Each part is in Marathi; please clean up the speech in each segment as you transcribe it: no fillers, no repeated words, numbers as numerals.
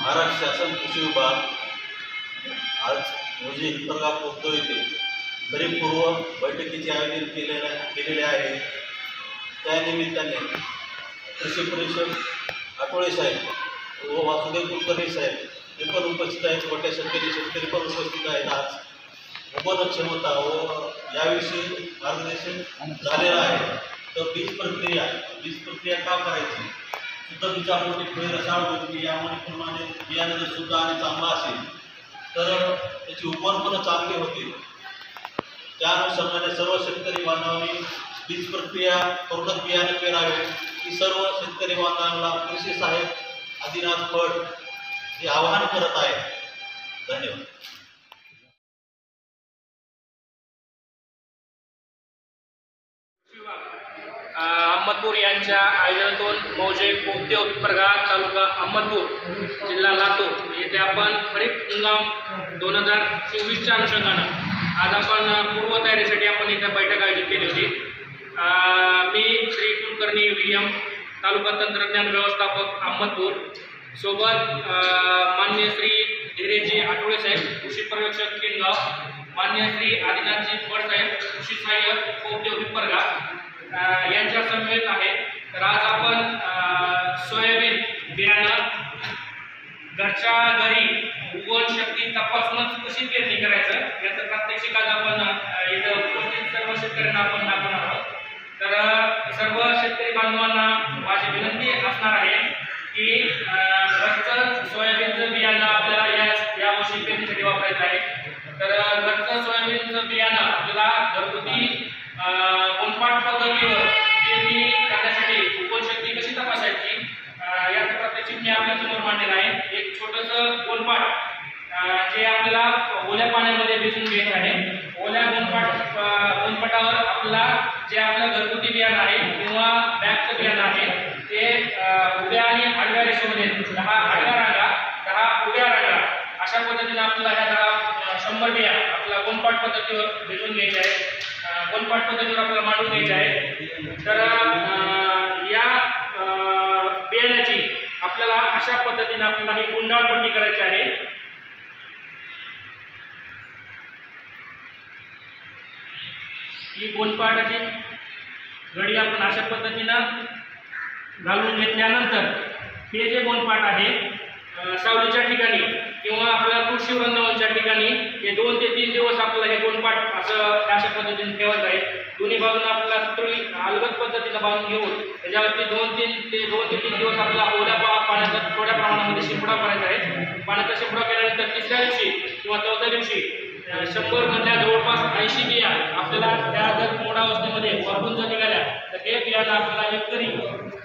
महाराष्ट्र शासन कृषी विभाग आज रोजी हिप्परगा खुर्द येथे खरीपपूर्व बैठकीचे आयोजन केलेले आहे। त्यानिमित्ताने कृषी परिषद आठवळे साहेब व वासुदेव कुलकर्णी साहेब हे पण उपस्थित आहेत। मोठ्या संख्येने शेतकरी पण उपस्थित आहेत। आज उपन क्षमता व याविषयी मार्गदर्शन झालेलं आहे। तर बीज प्रक्रिया का करायची, शुद्ध बीजापोटी फळे रसाळ होती, यामुळे प्रमाणे बियाणे जर शुद्ध आणि चांगला असेल तर त्याची उपन पण चांगली होते। त्यानुसार सर्व शेतकरी बांधवांनी बीज प्रक्रिया करूनच बियाणे पेरावे ही सर्व शेतकरी बांधवांना कृषी साहेब आदिनाथ फड हे आवाहन करत आहे। धन्यवाद। अहमदपूर यांच्या आयोजनातून मौजे पोते हिप्परगा तालुका अहमदपूर जिल्हा लातूर येथे आपण खरीप हंगाम 2024च्या अनुषंगानं आज आपण पूर्वतयारीसाठी आपण इथे बैठक आयोजित केली होती। मी श्री कुलकर्णी विलियम तालुका तंत्रज्ञान व्यवस्थापक अहमदपूर सोबत मान्य श्री धीरेजी आठवळे साहेब कृषी पर्यवेक्षक किनगाव, मान्य श्री आदिनाथजी फड साहेब कृषी सहाय्यक पोते हिप्परगा यांच्या समवेत आहे। तर आज आपण सोयाबीन बियाणं घरच्या घरी उगवण शक्ती तपासूनच कशी पेरणी करायचं याचं प्रात्यक्षिक आज आपण इथं उपस्थित सर्व शेतकऱ्यांना आपण दाखवणार आहोत। तर सर्व शेतकरी बांधवांना माझी विनंती असणार आहे की घरचं सोयाबीनचं बियाणं आपल्याला या वर्षी पेरणीसाठी वापरायचं आहे। तर घरचं सोयाबीनचं बियाणं आपल्याला घरगुती गोनपाट पद्धतीवर पेरणी करण्यासाठी उगवण शक्ती कशी तपासायची याचं प्रात्यक्षिक मी आपल्यासमोर मांडलेलं आहे। एक छोटंसं गोनपाट जे आपल्याला ओल्या पाण्यामध्ये भिजून घ्यायचं आहे। ओल्या गोनपाटावर आपल्याला जे आपलं घरगुती बियाणं आहे किंवा बॅगचं बियाणं आहे ते उभ्या आणि आडव्या रेषेमध्ये 10 आडव्या रांगा 10 उभ्या रांगा अशा पद्धतीने आपल्याला ह्या 100 बिया आपल्याला गोनपाट पद्धतीवर भिजून घ्यायचे आहे। गोनपाट पद्धतीवर आपल्याला मांडून घ्यायचे आहे। तर या बियाण्याची आपल्याला अशा पद्धतीने आपल्याला ही गुंडाळपट्टी करायची आहे। ही गोनपाटाची घडी आपण अशा पद्धतीनं घालून घेतल्यानंतर हे जे गोनपाट आहे सावलीच्या ठिकाणी किंवा आपल्या कृषी वृंदावनच्या ठिकाणी हे 2 ते 3 दिवस आपल्याला हे गोनपाट असं अशा पद्धतीने ठेवायचं आहे। दोन्ही बाजूला आपल्याला सुतळी अलगद पद्धतीनं बांधून घेऊन त्याच्यावरती 2 ते 3 दिवस आपल्याला ओल्या पाण्याचा थोड्या प्रमाणामध्ये शिंपडा करायचा आहे। पाण्याचा शिंपडा केल्यानंतर तिसऱ्या दिवशी किंवा चौथ्या दिवशी 100 मधल्या जवळपास 80 बिया आपल्याला त्या जर मोडावस्थेमध्ये वापरून जर निघाल्या तर हे बियाणं आपल्याला एकरी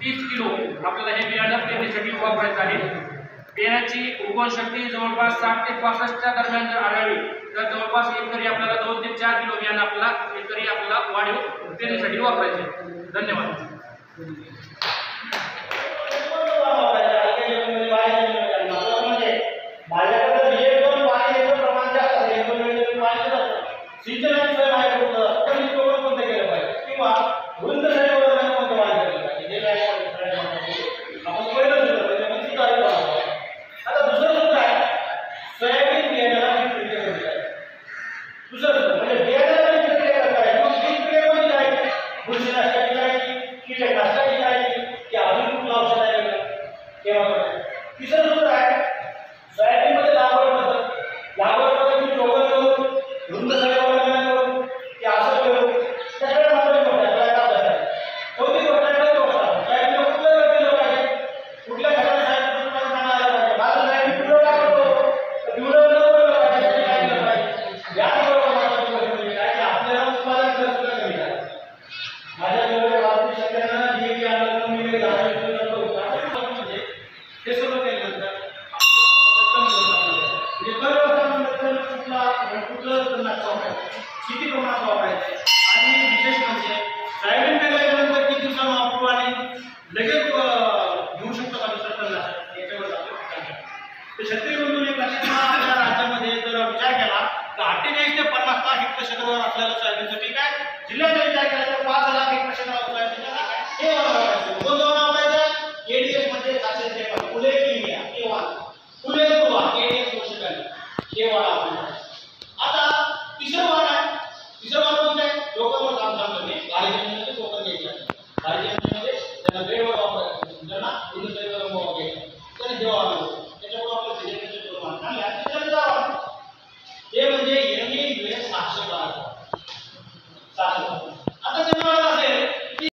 30 किलो आपल्याला हे बियाणं पेरणीसाठी वापरायचं आहे। बियाण्याची उगवण शक्ती जवळपास 60 ते 65च्या दरम्यान जर आढळली तर जवळपास एकरी आपल्याला 2 ते 4 किलो बियाणं आपल्याला एकरी आपल्याला वाढीव पेरणीसाठी वापरायचे। धन्यवाद। किती प्रमाणात वापरायचे आणि विशेष म्हणजे सोयाबीन पेरल्यानंतर किती दिवसांना वापरू आणि लगेच घेऊ शकतो का दुसरं तणनाशक याच्यावर तर शेतकरी बंधूंनी आपल्या राज्यामध्ये जर विचार केला तर 48 ते 50 लाख हेक्टर क्षेत्रावर असलेलं सोयाबीनचं पीक आहे। जिल्ह्याचा विचार केला तर 5 लाख हेक्टर क्षेत्रावर सोयाबीनचं हे वापरायचं एडीएस मध्ये 753 फुले किंवा फुले हे वाण आपण आता तिसरं वाण आहे. तिसरं वाण